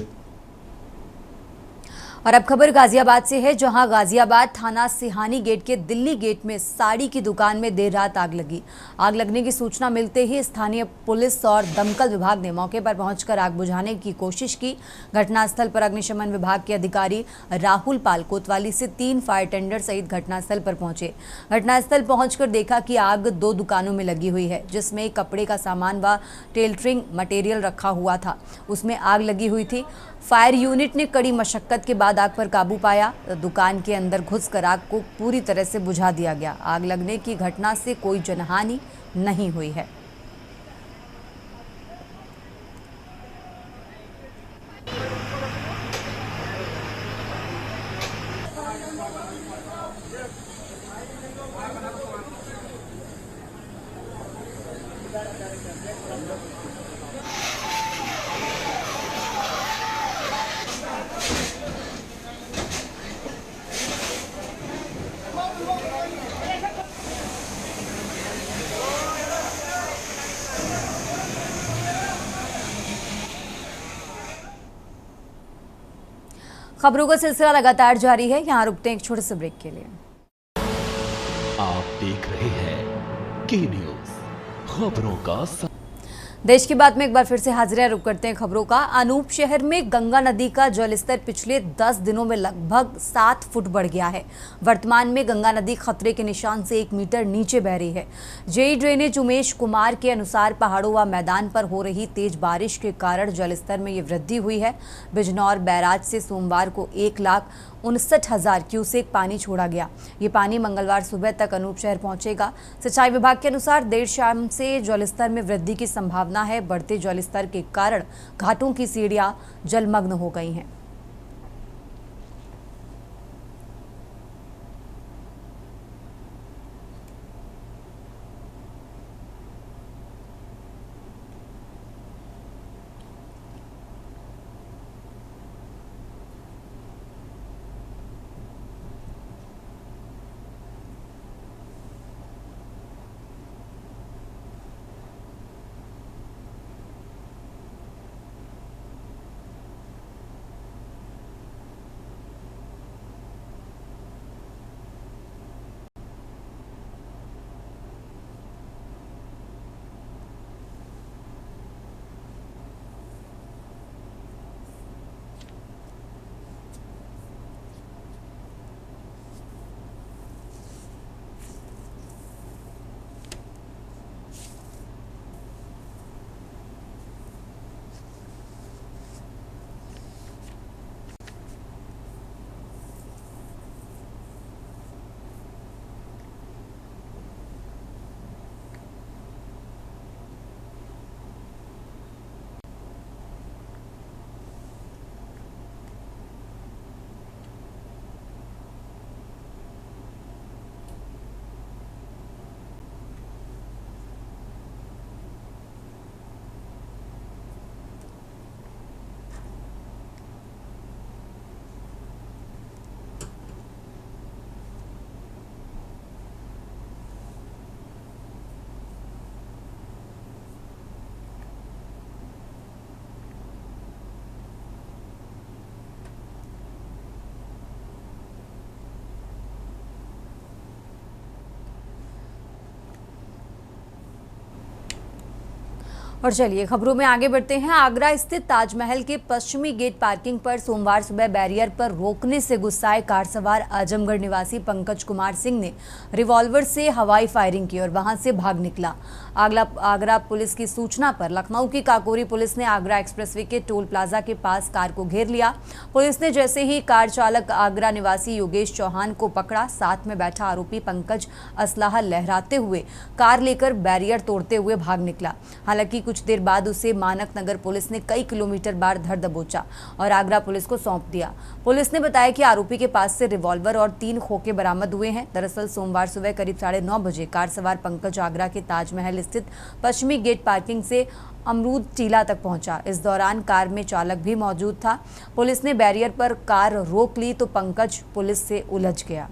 और अब खबर गाजियाबाद से है, जहां गाजियाबाद थाना सिहानी गेट के दिल्ली गेट में साड़ी की दुकान में देर रात आग लगी। आग लगने की सूचना मिलते ही स्थानीय पुलिस और दमकल विभाग ने मौके पर पहुंचकर आग बुझाने की कोशिश की। घटनास्थल पर अग्निशमन विभाग के अधिकारी राहुल पाल कोतवाली से 3 फायर टेंडर सहित घटनास्थल पर पहुंचे। घटनास्थल पहुंचकर देखा कि आग 2 दुकानों में लगी हुई है, जिसमें कपड़े का सामान व टेलरिंग मटेरियल रखा हुआ था, उसमें आग लगी हुई थी। फायर यूनिट ने कड़ी मशक्कत के बाद आग पर काबू पाया। दुकान के अंदर घुसकर आग को पूरी तरह से बुझा दिया गया। आग लगने की घटना से कोई जनहानि नहीं हुई है। खबरों का सिलसिला लगातार जारी है, यहाँ रुकते हैं एक छोटे से ब्रेक के लिए। आप देख रहे हैं के न्यूज़, खबरों का देश की बात में एक बार फिर से हाजिर है। रुक करते हैं खबरों का। अनूप शहर में गंगा नदी का जलस्तर पिछले 10 दिनों में लगभग 7 फुट बढ़ गया है। वर्तमान में गंगा नदी खतरे के निशान से 1 मीटर नीचे बह रही है। जेई ड्रेनेज उमेश कुमार के अनुसार पहाड़ों व मैदान पर हो रही तेज बारिश के कारण जलस्तर में ये वृद्धि हुई है। बिजनौर बैराज से सोमवार को 1,59,000 क्यूसेक पानी छोड़ा गया। ये पानी मंगलवार सुबह तक अनूप शहर पहुंचेगा। सिंचाई विभाग के अनुसार देर शाम से जलस्तर में वृद्धि की संभावना है। बढ़ते जलस्तर के कारण घाटों की सीढ़ियां जलमग्न हो गई हैं। और चलिए खबरों में आगे बढ़ते हैं। आगरा स्थित ताजमहल के पश्चिमी गेट पार्किंग पर सोमवार सुबह बैरियर पर रोकने से गुस्साए कार सवार आजमगढ़ निवासी पंकज कुमार सिंह ने रिवॉल्वर से हवाई फायरिंग की और वहां से भाग निकला। आगरा पुलिस की सूचना पर लखनऊ की काकोरी पुलिस ने आगरा एक्सप्रेसवे के टोल प्लाजा के पास कार को घेर लिया। पुलिस ने जैसे ही कार चालक आगरा निवासी योगेश चौहान को पकड़ा, साथ में बैठा आरोपी पंकज असलाहा लहराते हुए कार लेकर बैरियर तोड़ते हुए भाग निकला। हालांकि कुछ देर बाद उसे मानक नगर पुलिस ने कई किलोमीटर बाहर धर दबोचा और आगरा पुलिस को सौंप दिया। पुलिस ने बताया कि आरोपी के पास से रिवॉल्वर और 3 खोखे बरामद हुए हैं। दरअसल सोमवार सुबह करीब 9:30 बजे कार सवार पंकज आगरा के ताजमहल स्थित पश्चिमी गेट पार्किंग से अमरूद टीला तक पहुंचा। इस दौरान कार में चालक भी मौजूद था। पुलिस ने बैरियर पर कार रोक ली तो पंकज पुलिस से उलझ गया।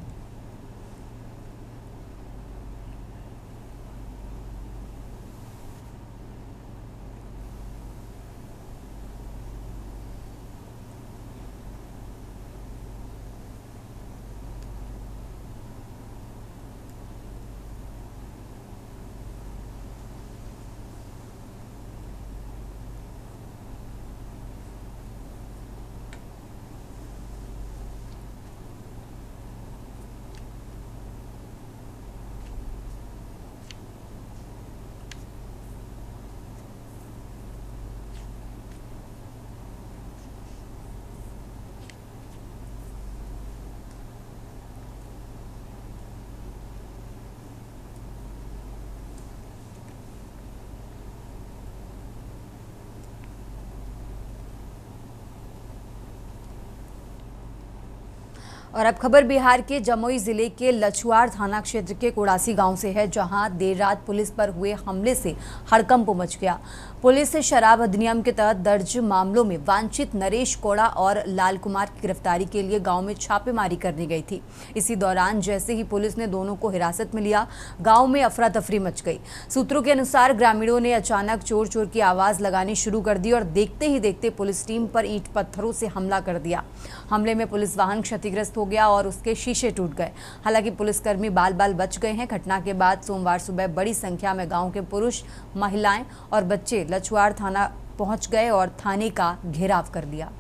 और अब खबर बिहार के जमुई जिले के लछुआर थाना क्षेत्र के कुड़ासी गांव से है, जहां देर रात पुलिस पर हुए हमले से हड़कंप मच गया। पुलिस से शराब अधिनियम के तहत दर्ज मामलों में वांछित नरेश कोड़ा और लाल कुमार की गिरफ्तारी के लिए गांव में छापेमारी करनी गई थी। इसी दौरान जैसे ही पुलिस ने दोनों को हिरासत में लिया, गांव में अफरा तफरी मच गई। सूत्रों के अनुसार ग्रामीणों ने अचानक चोर चोर की आवाज लगानी शुरू कर दी और देखते ही देखते पुलिस टीम पर ईंट पत्थरों से हमला कर दिया। हमले में पुलिस वाहन क्षतिग्रस्त हो गया और उसके शीशे टूट गए। हालांकि पुलिसकर्मी बाल बाल बच गए हैं। घटना के बाद सोमवार सुबह बड़ी संख्या में गांव के पुरुष, महिलाएं और बच्चे लछुआर थाना पहुंच गए और थाने का घेराव कर लिया।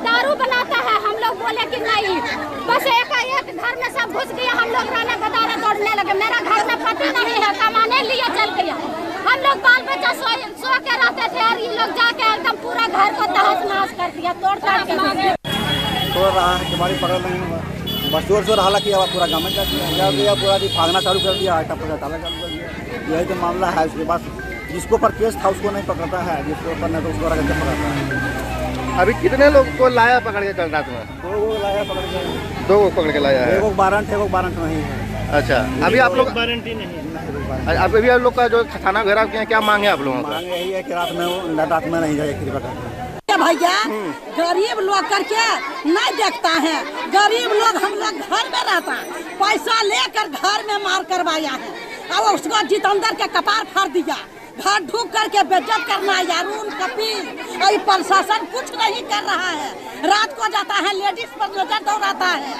दारू बनाता है, हम लोग बोले कि नहीं, बस एक घर में सब घुस गया। हम लोग रहने बदारे दौड़ने लगे। मेरा घर में पति नहीं है, कमाने लिए चल गया। हम लोग बाल बच्चा सो के रहते थे और ये लोग जाके एकदम पूरा घर को तहस नहस कर दिया, तोड़ ताड़ के तोड़ रहा है। हमारी पकड़ नहीं हुआ, बस जोर जोर हाला किया, पूरा गाँव में दिया, पूरा भागना चालू कर दिया, आटा पूरा ताला चालू कर दिया। यही तो मामला है। उसके बाद जिसको पर केस था उसको नहीं पकड़ता है, जिसको ऊपर नहीं तो उसको पकड़ता है। अभी कितने लोग को लाया पकड़ के कल रात में? 2 लाया पकड़ के। 2 पकड़ के लाया है। एक वारंट है, एक वारंट नहीं है। अच्छा, अभी आप लोग वारंटी नहीं है। अभी आप लोग का जो थाना घेराव किया, क्या मांगे आप लोगों का? मांग यही है कि रात में नहीं जाए भैया। गरीब लोग करके नहीं देखता है। गरीब लोग, हम लोग घर में रहता, पैसा लेकर घर में मार करवाया है और उसको जितेंद्र के कपार फाड़ दिया। घर ढूक करके बेइज्जत करना है यारून कपिल। और प्रशासन कुछ नहीं कर रहा है। रात को जाता है, लेडीज पर नजर दौड़ाता है,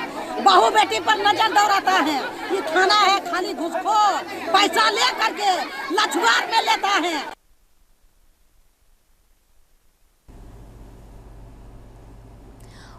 बहू बेटी पर नजर दौड़ाता है। ये थाना है खाली घुसखोर, पैसा ले करके लछुआर में लेता है।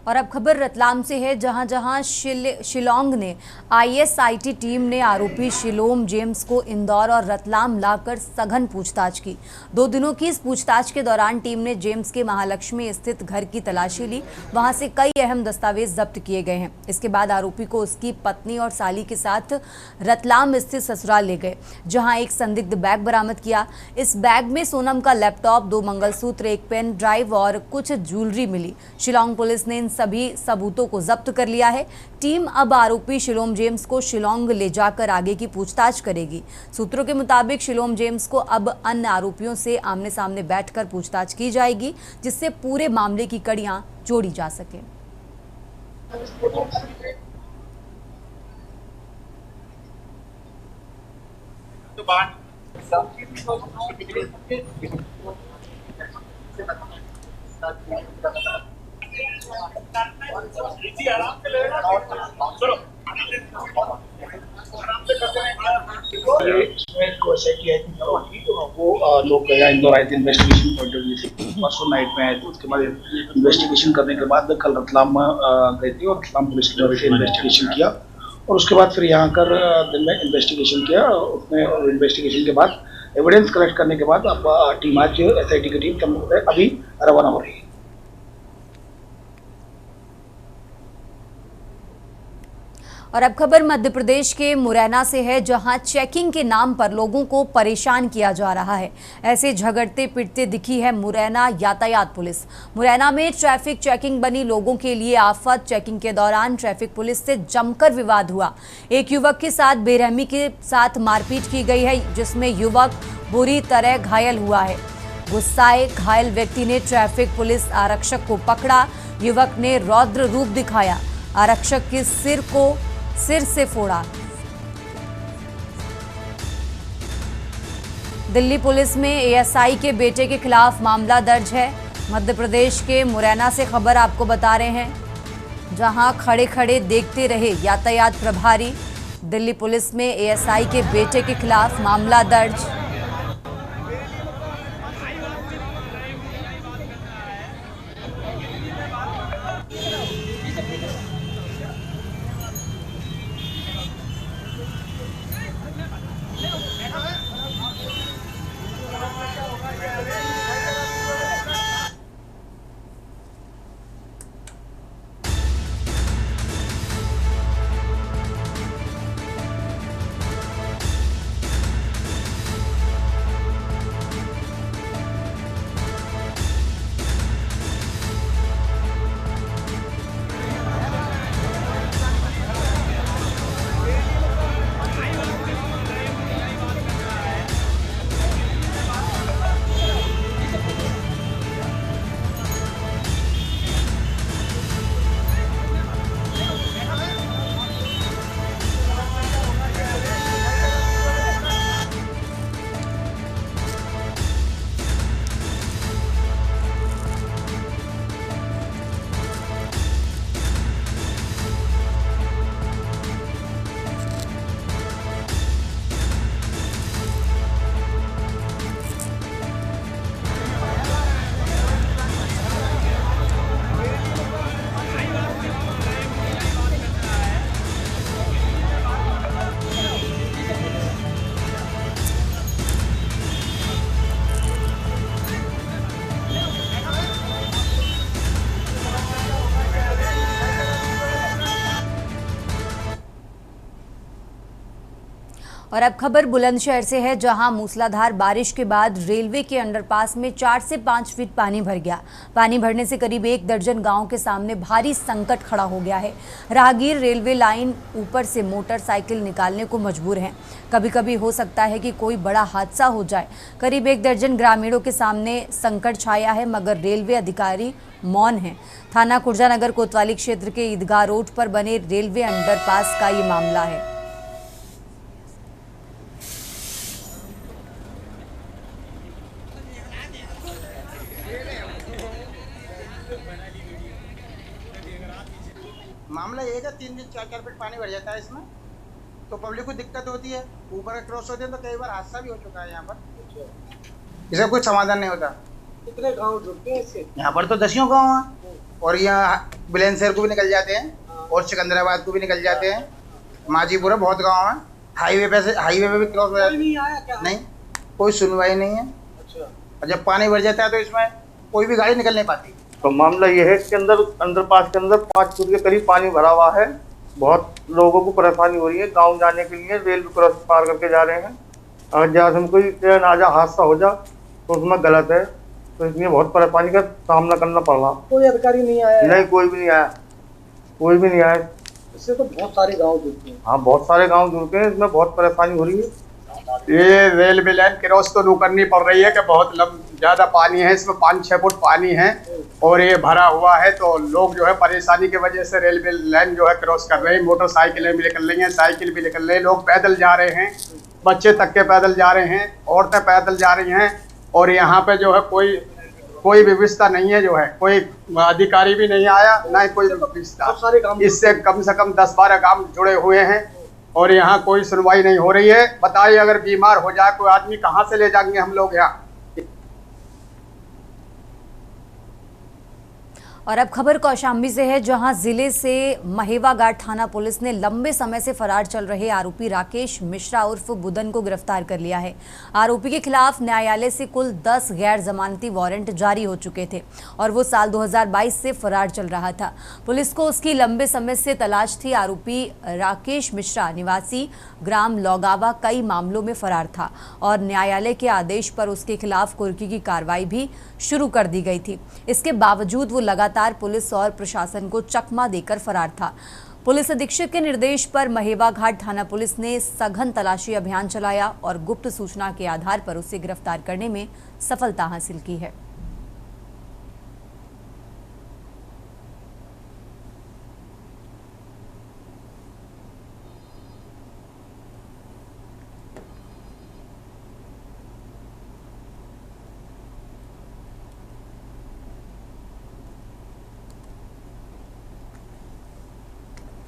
और अब खबर रतलाम से है, जहां शिलोंग ने ISIT टीम ने आरोपी शिलोम जेम्स को इंदौर और रतलाम लाकर सघन पूछताछ की। 2 दिनों की इस पूछताछ के दौरान टीम ने जेम्स के महालक्ष्मी स्थित घर की तलाशी ली। वहां से कई अहम दस्तावेज जब्त किए गए हैं। इसके बाद आरोपी को उसकी पत्नी और साली के साथ रतलाम स्थित ससुराल ले गए, जहां एक संदिग्ध बैग बरामद किया। इस बैग में सोनम का लैपटॉप, 2 मंगलसूत्र, एक पेन ड्राइव और कुछ ज्वेलरी मिली। शिलोंग पुलिस ने इन सभी सबूतों को जब्त कर लिया है। टीम अब आरोपी शिलोम जेम्स को शिलोंग ले जाकर आगे की पूछताछ करेगी। सूत्रों के मुताबिक शिलोम जेम्स को अब अन्य आरोपियों से आमने सामने बैठकर पूछताछ की जाएगी, जिससे पूरे मामले की कड़ियां जोड़ी जा सके। वो लोग गया इंदौर आए थे इन्वेस्टिगेशन पॉइंट ऑफ व्यू से, परसों नाइट में आए थे। उसके बाद इन्वेस्टिगेशन करने के बाद कल रतलाम गए थे और रतलाम पुलिस ने इन्वेस्टिगेशन किया और उसके बाद फिर यहाँ कर दिन में इन्वेस्टिगेशन किया। उसमें इन्वेस्टिगेशन के बाद एविडेंस कलेक्ट करने के बाद अब टीम आज SIT की टीम अभी रवाना हो रही है। और अब खबर मध्य प्रदेश के मुरैना से है, जहां चेकिंग के नाम पर लोगों को परेशान किया जा रहा है। ऐसे झगड़ते पिटते दिखी है मुरैना यातायात पुलिस। मुरैना में ट्रैफिक चेकिंग बनी लोगों के लिए आफत। चेकिंग के दौरान ट्रैफिक पुलिस से जमकर विवाद हुआ। एक युवक के साथ बेरहमी के साथ मारपीट की गई है, जिसमें युवक बुरी तरह घायल हुआ है। गुस्साए घायल व्यक्ति ने ट्रैफिक पुलिस आरक्षक को पकड़ा। युवक ने रौद्र रूप दिखाया, आरक्षक के सिर से फोड़ा। दिल्ली पुलिस में ASI के बेटे के खिलाफ मामला दर्ज है। मध्य प्रदेश के मुरैना से खबर आपको बता रहे हैं, जहां खड़े खड़े देखते रहे यातायात प्रभारी। दिल्ली पुलिस में ASI के बेटे के खिलाफ मामला दर्ज। और अब खबर बुलंदशहर से है, जहां मूसलाधार बारिश के बाद रेलवे के अंडरपास में 4 से 5 फीट पानी भर गया। पानी भरने से करीब 1 दर्जन गांव के सामने भारी संकट खड़ा हो गया है। राहगीर रेलवे लाइन ऊपर से मोटरसाइकिल निकालने को मजबूर हैं। कभी कभी हो सकता है कि कोई बड़ा हादसा हो जाए। करीब 1 दर्जन ग्रामीणों के सामने संकट छाया है, मगर रेलवे अधिकारी मौन हैं। थाना कुर्जानगर कोतवाली क्षेत्र के ईदगाह रोड पर बने रेलवे अंडरपास का ये मामला है। मामला ये है कि 3 दिन 4 फीट पानी भर जाता है इसमें, तो पब्लिक को दिक्कत होती है। ऊपर क्रॉस होते हैं तो कई बार हादसा भी हो चुका है यहाँ पर। इसका कोई समाधान नहीं होता। कितने गांव जुड़ते हैं इससे? यहाँ पर तो 10 गाँव हैं और यहाँ बुलंदशहर को भी निकल जाते हैं और सिकंदराबाद को भी निकल जाते हैं। माजीपुरा बहुत गाँव है। हाईवे पे भी क्रॉस हो जाते हैं। नहीं, कोई सुनवाई नहीं है। और जब पानी भर जाता है तो इसमें कोई भी गाड़ी निकल नहीं पाती। तो मामला ये है, इसके अंडरपास के अंदर 5 फुट के करीब पानी भरा हुआ है। बहुत लोगों को परेशानी हो रही है गांव जाने के लिए। रेलवे क्रॉस पार करके जा रहे हैं। अगर जहाँ से कोई ट्रेन आ जा, हादसा हो जा तो उसमें गलत है, तो इसलिए बहुत परेशानी का सामना करना पड़ रहा। कोई अधिकारी नहीं आया? नहीं, कोई भी नहीं आया, कोई भी नहीं आया। इससे तो बहुत सारे गाँव जुड़ते हैं। हाँ, बहुत सारे गाँव जुड़ते हैं, इसमें बहुत परेशानी हो रही है। ये रेलवे लाइन क्रॉस तो करनी पड़ रही है कि बहुत ज्यादा पानी है इसमें, 5-6 फुट पानी है और ये भरा हुआ है, तो लोग जो है परेशानी की वजह से रेलवे लाइन जो है क्रॉस कर रहे हैं। मोटरसाइकिलें भी निकल रही हैं, साइकिल भी निकल रही है, लोग पैदल जा रहे हैं। बच्चे तक के पैदल जा रहे हैं, औरतें पैदल जा रही हैं और यहाँ पे जो है कोई व्यवस्था नहीं है, जो है कोई अधिकारी भी नहीं आया, ना ही कोई व्यवस्था। इससे कम से कम 10-12 गांव जुड़े हुए हैं और यहाँ कोई सुनवाई नहीं हो रही है। बताइए, अगर बीमार हो जाए कोई आदमी, कहाँ से ले जाएंगे हम लोग यहाँ। और अब खबर कौशाम्बी से है, जहां जिले से महेवा घाट थाना पुलिस ने लंबे समय से फरार चल रहे आरोपी राकेश मिश्रा उर्फ बुदन को गिरफ्तार कर लिया है। आरोपी के खिलाफ न्यायालय से कुल 10 गैर जमानती वारंट जारी हो चुके थे और वो साल 2022 से फरार चल रहा था। पुलिस को उसकी लंबे समय से तलाश थी। आरोपी राकेश मिश्रा निवासी ग्राम लौगावा कई मामलों में फरार था और न्यायालय के आदेश पर उसके खिलाफ कुर्की की कार्रवाई भी शुरू कर दी गई थी। इसके बावजूद वो लगातार पुलिस और प्रशासन को चकमा देकर फरार था। पुलिस अधीक्षक के निर्देश पर महेवा घाट थाना पुलिस ने सघन तलाशी अभियान चलाया और गुप्त सूचना के आधार पर उसे गिरफ्तार करने में सफलता हासिल की है।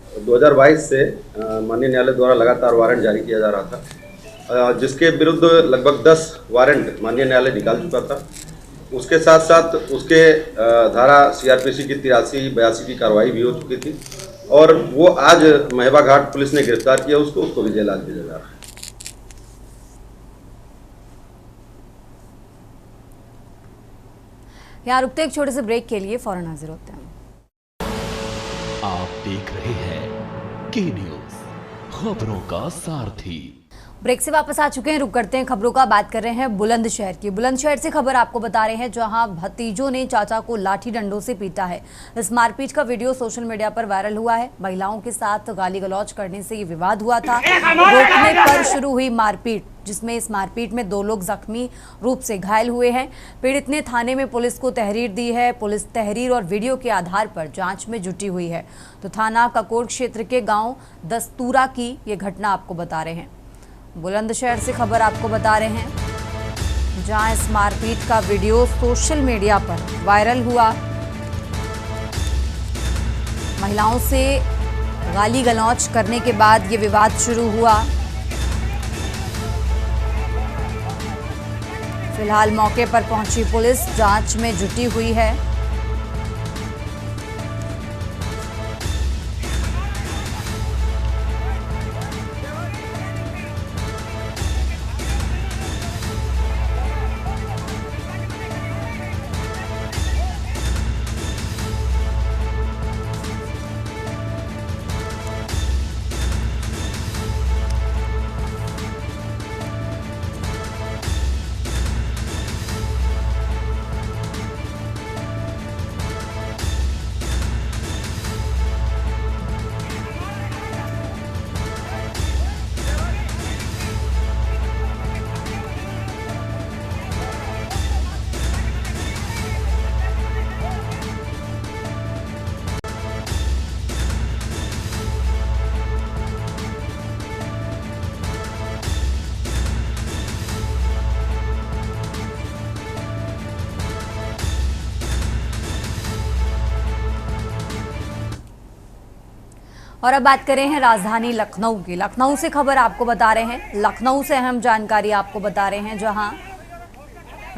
तो 2022 से माननीय न्यायालय द्वारा लगातार वारंट जारी किया जा रहा था, जिसके विरुद्ध लगभग 10 वारंट माननीय न्यायालय निकाल चुका था। उसके साथ साथ उसके धारा CRPC की 83-82 की कार्रवाई भी हो चुकी थी और वो आज महेवा घाट पुलिस ने गिरफ्तार किया उसको भी जेल आज भेजा जा रहा है। यहाँ रुकते एक छोटे से ब्रेक के लिए, फौरन हाजिर होते हैं। आप देख रहे हैं के न्यूज़, खबरों का सारथी। ब्रेक से वापस आ चुके हैं, रुक करते हैं खबरों का। बात कर रहे हैं बुलंदशहर की। बुलंदशहर से खबर आपको बता रहे हैं, जहां भतीजों ने चाचा को लाठी डंडों से पीटा है। इस मारपीट का वीडियो सोशल मीडिया पर वायरल हुआ है। महिलाओं के साथ गाली गलौज करने से ये विवाद हुआ था। रोकने पर शुरू हुई मारपीट, जिसमें इस मारपीट में 2 लोग जख्मी रूप से घायल हुए हैं। पीड़ित ने थाने में पुलिस को तहरीर दी है। पुलिस तहरीर और वीडियो के आधार पर जांच में जुटी हुई है। तो थाना ककोट क्षेत्र के गांव दस्तूरा की ये घटना आपको बता रहे हैं। बुलंदशहर से खबर आपको बता रहे हैं, जहां इस मारपीट का वीडियो सोशल मीडिया पर वायरल हुआ। महिलाओं से गाली गलौज करने के बाद ये विवाद शुरू हुआ। फिलहाल मौके पर पहुंची पुलिस जांच में जुटी हुई है। और अब बात करें हैं राजधानी लखनऊ की। लखनऊ से खबर आपको बता रहे हैं, लखनऊ से अहम जानकारी आपको बता रहे हैं, जहां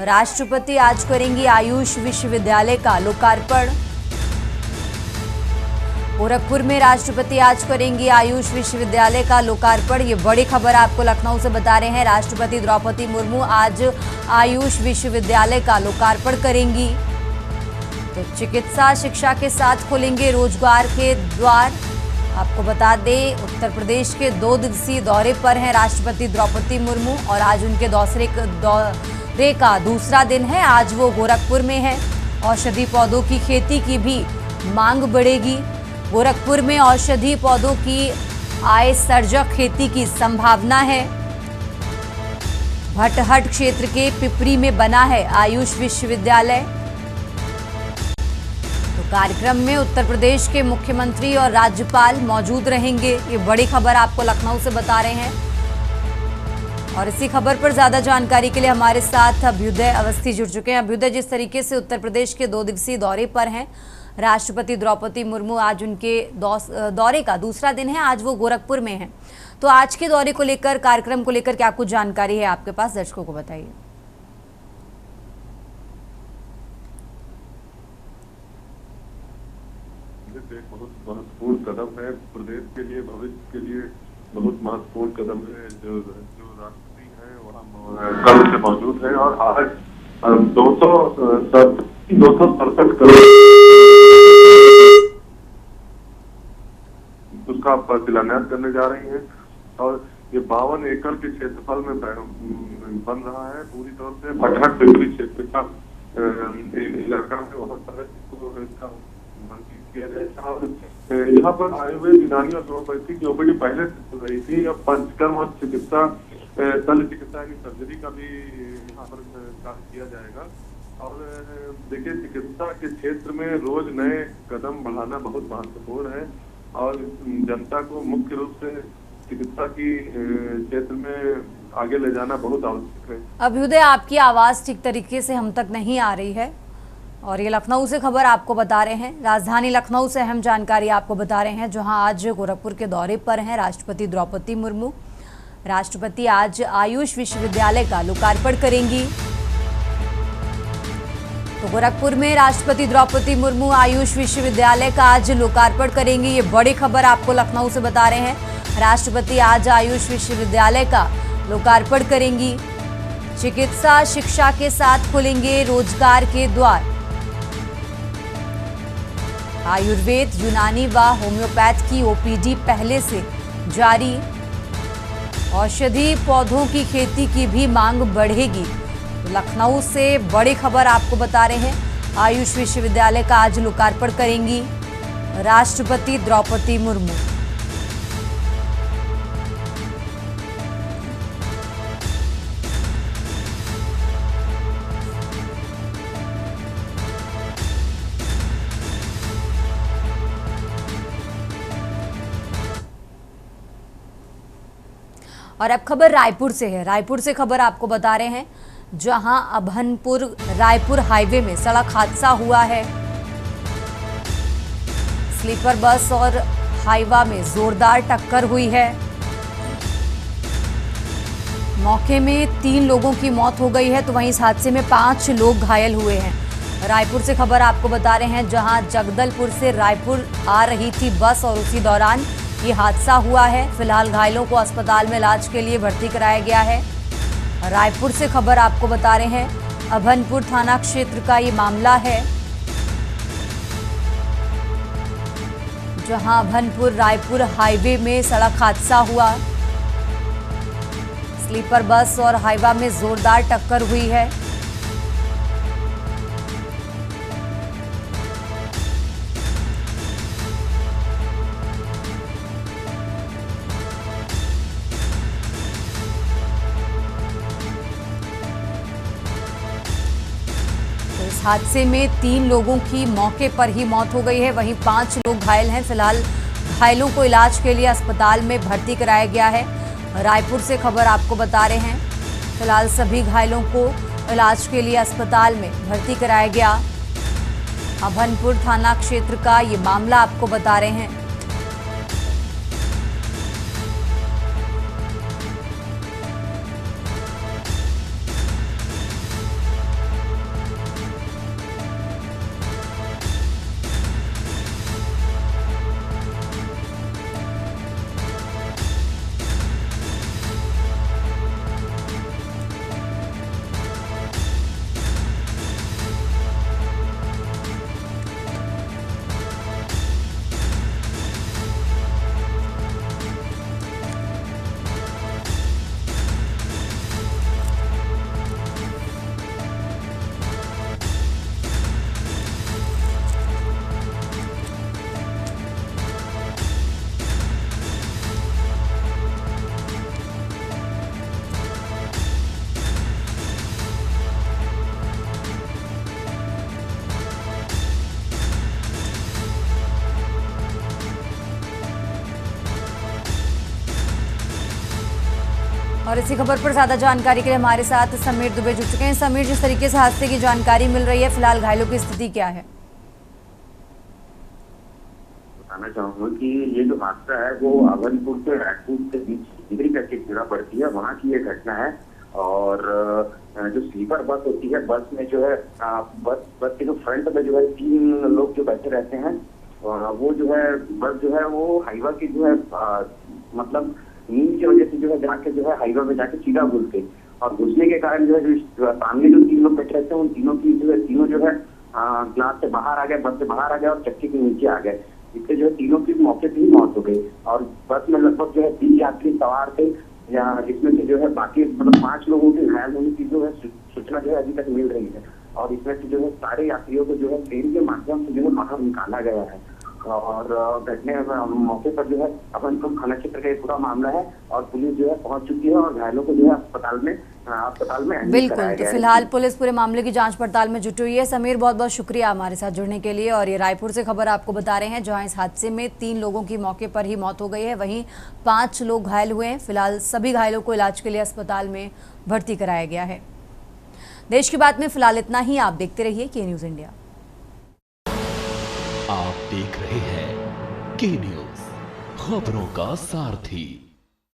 राष्ट्रपति आज करेंगी आयुष विश्वविद्यालय का लोकार्पण। गोरखपुर में राष्ट्रपति आज करेंगी आयुष विश्वविद्यालय का लोकार्पण। ये बड़ी खबर आपको लखनऊ से बता रहे हैं। राष्ट्रपति द्रौपदी मुर्मू आज आयुष विश्वविद्यालय का लोकार्पण करेंगी। तो चिकित्सा शिक्षा के साथ खुलेंगे रोजगार के द्वार। आपको बता दें, उत्तर प्रदेश के 2 दिवसीय दौरे पर हैं राष्ट्रपति द्रौपदी मुर्मू और आज उनके दौरे का दूसरा दिन है। आज वो गोरखपुर में है। औषधि पौधों की खेती की भी मांग बढ़ेगी। गोरखपुर में औषधि पौधों की आय सर्जक खेती की संभावना है। भटहट क्षेत्र के पिपरी में बना है आयुष विश्वविद्यालय। कार्यक्रम में उत्तर प्रदेश के मुख्यमंत्री और राज्यपाल मौजूद रहेंगे। ये बड़ी खबर आपको लखनऊ से बता रहे हैं। और इसी खबर पर ज्यादा जानकारी के लिए हमारे साथ अभ्युदय अवस्थी जुड़ चुके हैं। अभ्युदय, जिस तरीके से उत्तर प्रदेश के 2 दिवसीय दौरे पर हैं राष्ट्रपति द्रौपदी मुर्मू, आज उनके दौरे का दूसरा दिन है, आज वो गोरखपुर में हैं, तो आज के दौरे को लेकर, कार्यक्रम को लेकर क्या कुछ जानकारी है आपके पास, दर्शकों को बताइए। एक बहुत महत्वपूर्ण कदम है, प्रदेश के लिए, भविष्य के लिए बहुत महत्वपूर्ण कदम है। जो राष्ट्रपति हैं वहाँ कल से मौजूद है और आज 267 करोड़ उसका शिलान्यास करने जा रही हैं और ये 52 एकड़ के क्षेत्रफल में बन रहा है। पूरी तौर से भटहट पिपरी क्षेत्र का इलाका है, वहाँ पर इसका किया जाएगा। और यहाँ पर आयुर्वेद, यूनानी और होम्योपैथी की ओपीडी पहले से चल रही थी। अब पंचकर्म और चिकित्सा, शल्य चिकित्सा की सर्जरी का भी यहाँ पर कार्य किया जाएगा। और देखिए, चिकित्सा के क्षेत्र में रोज नए कदम बढ़ाना बहुत महत्वपूर्ण है और जनता को मुख्य रूप से चिकित्सा की क्षेत्र में आगे ले जाना बहुत आवश्यक है। अभ्युदय, आपकी आवाज ठीक तरीके से हम तक नहीं आ रही है और ये लखनऊ से खबर आपको बता रहे हैं, राजधानी लखनऊ से अहम जानकारी आपको बता रहे हैं, जहां आज गोरखपुर के दौरे पर हैं राष्ट्रपति द्रौपदी मुर्मू। राष्ट्रपति आज आयुष विश्वविद्यालय का लोकार्पण करेंगी। तो गोरखपुर में राष्ट्रपति द्रौपदी मुर्मू आयुष विश्वविद्यालय का आज लोकार्पण करेंगी, ये बड़ी खबर आपको लखनऊ से बता रहे हैं। राष्ट्रपति आज आयुष विश्वविद्यालय का लोकार्पण करेंगी। चिकित्सा शिक्षा के साथ खुलेंगे रोजगार के द्वार। आयुर्वेद, यूनानी व होम्योपैथ की ओपीडी पहले से जारी। औषधि पौधों की खेती की भी मांग बढ़ेगी। तो लखनऊ से बड़ी खबर आपको बता रहे हैं, आयुष विश्वविद्यालय का आज लोकार्पण करेंगी राष्ट्रपति द्रौपदी मुर्मू। और अब खबर रायपुर से है। रायपुर से खबर आपको बता रहे हैं, जहां अभनपुर रायपुर हाईवे में सड़क हादसा हुआ है। स्लीपर बस और हाईवा में जोरदार टक्कर हुई है। मौके में 3 लोगों की मौत हो गई है, तो वहीं इस हादसे में 5 लोग घायल हुए हैं। रायपुर से खबर आपको बता रहे हैं, जहां जगदलपुर से रायपुर आ रही थी बस और उसी दौरान ये हादसा हुआ है। फिलहाल घायलों को अस्पताल में इलाज के लिए भर्ती कराया गया है। रायपुर से खबर आपको बता रहे हैं, अभनपुर थाना क्षेत्र का ये मामला है, जहां अभनपुर रायपुर हाईवे में सड़क हादसा हुआ। स्लीपर बस और हाईवा में जोरदार टक्कर हुई है। इस हादसे में 3 लोगों की मौके पर ही मौत हो गई है, वहीं 5 लोग घायल हैं। फिलहाल घायलों को इलाज के लिए अस्पताल में भर्ती कराया गया है। रायपुर से खबर आपको बता रहे हैं, फिलहाल सभी घायलों को इलाज के लिए अस्पताल में भर्ती कराया गया। अभनपुर थाना क्षेत्र का ये मामला आपको बता रहे हैं। और इसी खबर पर ज्यादा जानकारी के लिए हमारे साथ समीर दुबे जुड़ चुके हैं। समीर, जिस तरीके से हादसे की जानकारी मिल रही है, फिलहाल घायलों की स्थिति क्या है? बताना चाहूंगा कि ये जो हादसा है वो अवनपुर से रायपुर के बीच डिग्री करके जगह पड़ती है, वहाँ की ये घटना है। और जो स्लीपर बस होती है, बस में जो है बस के जो फ्रंट में जो है 3 लोग जो बैठे रहते हैं, वो जो है बस जो है वो हाईवा की जो है मतलब नींद की वजह से जो है जाके जो है हाईवा में जाके सीधा घुस गई। और घुसने के कारण जो है जो सामने जो 3 लोग बैठे रहते हैं उन तीनों की तीनों जो है ग्लास से बाहर आ गए, बस से बाहर आ गए और चक्के के नीचे आ गए, जिससे जो है तीनों की मौके पर ही मौत हो गई। और बस में लगभग जो है 30 यात्री सवार थे, जिसमें से जो है बाकी मतलब 5 लोगों के घायल होने की जो है सूचना जो है अभी तक मिल रही है। और इसमें से जो है सारे यात्रियों को जो है ट्रेन के माध्यम से जो है बाहर निकाला गया है। और घटने मौके पर जो है अवनपुर थाना क्षेत्र का ये पूरा मामला है और पुलिस जो है पहुंच चुकी है और घायलों को जो है अस्पताल में बिल्कुल। तो फिलहाल पुलिस पूरे मामले की जांच पड़ताल में जुटी हुई है। समीर, बहुत बहुत शुक्रिया हमारे साथ जुड़ने के लिए। और ये रायपुर से खबर आपको बता रहे हैं, जहां इस हादसे में 3 लोगों की मौके पर ही मौत हो गई है, वहीं 5 लोग घायल हुए हैं। फिलहाल सभी घायलों को इलाज के लिए अस्पताल में भर्ती कराया गया है। देश की बात में फिलहाल इतना ही। आप देखते रहिए के न्यूज़ इंडिया। आप देख रहे हैं के न्यूज़, खबरों का सारथी।